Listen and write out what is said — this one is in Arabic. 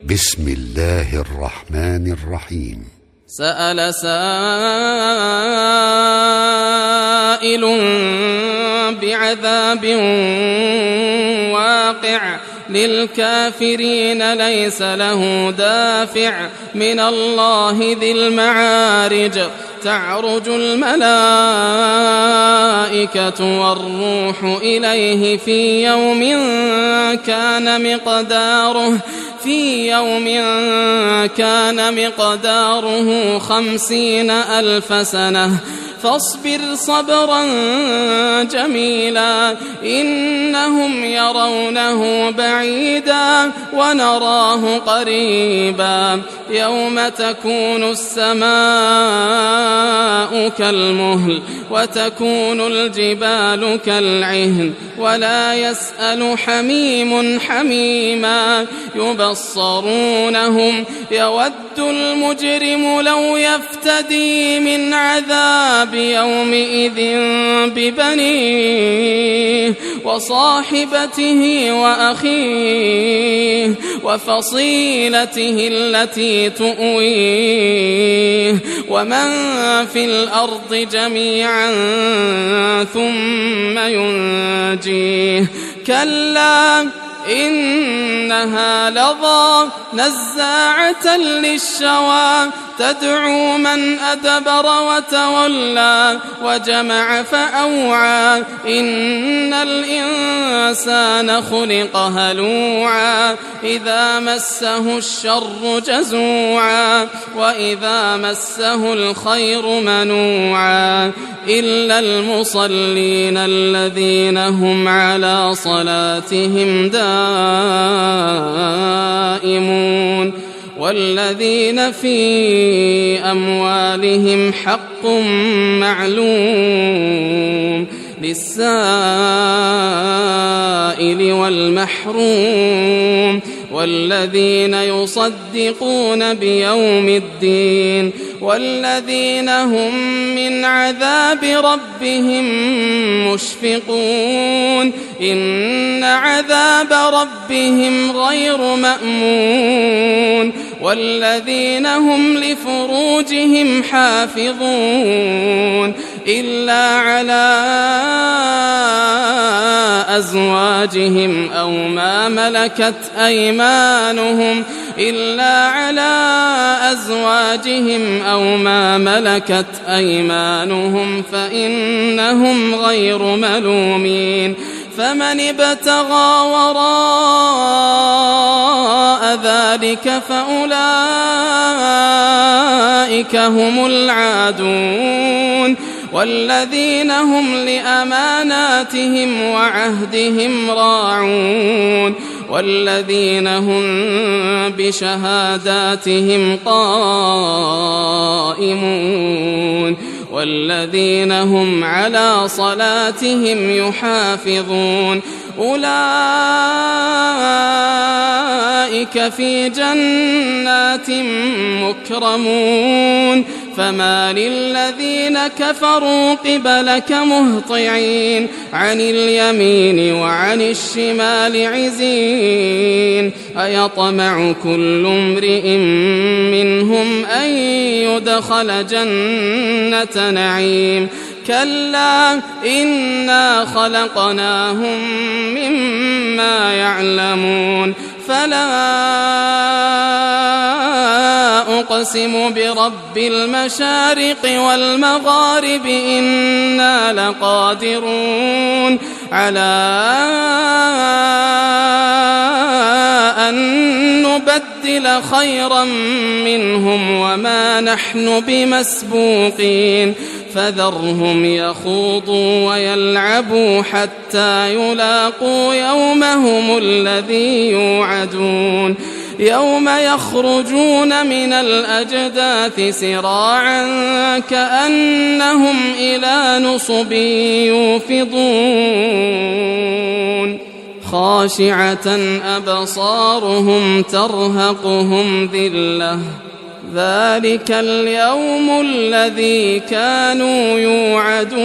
بسم الله الرحمن الرحيم. سأل سائل بعذاب واقع للكافرين ليس له دافع من الله ذي المعارج تعرج الملائكة والروح إليه في يوم كان مقداره 50,000 سنة فاصبر صبرا جميلا إنهم يرونه بعيدا ونراه قريبا يوم تكون السماء كالمهل وتكون الجبال كالعهن ولا يسأل حميم حميما يبصرونهم يود المجرم لو يفتدي من عذاب يومئذ ببنيه وصاحبته وأخيه وفصيلته التي تؤويه ومن في الأرض جميعا ثم ينجيه كلا إنها لظى نزاعة للشوى تدعو من أدبر وتولى وجمع فأوعى إن الإنسان خلق هلوعا إذا مسه الشر جزوعا وإذا مسه الخير منوعا إلا المصلين الذين هم على صلاتهم دائمون والذين في أموالهم حق معلوم للسائل والمحروم والذين يصدقون بيوم الدين والذين هم من عذاب ربهم مشفقون إن عذاب ربهم غير مأمون والذين هم لفروجهم حافظون إلا على أزواجهم أو ما ملكت أيمانهم فإنهم غير ملومين فمن ابتغى وراء ذلك فأولئك هم العادون والذين هم لأماناتهم وعهدهم راعون والذين هم بشهاداتهم قائمون والذين هم على صلاتهم يحافظون أولئك في جنات مكرمون فما للذين كفروا قبلك مهطعين عن اليمين وعن الشمال عزين أيطمع كل امرئ منهم أن يدخل جنة نعيم كلا إنا خلقناهم مما يعلمون فلا أقسم برب المشارق والمغارب إنا لقادرون على أن نبدل خيرا منهم وما نحن بمسبوقين فذرهم يخوضوا ويلعبوا حتى يلاقوا يومهم الذي يوعدون يوم يخرجون من الأجداث سراعا كأنهم إلى نصب يوفضون خاشعة أبصارهم ترهقهم ذلة ذلك اليوم الذي كانوا يوعدون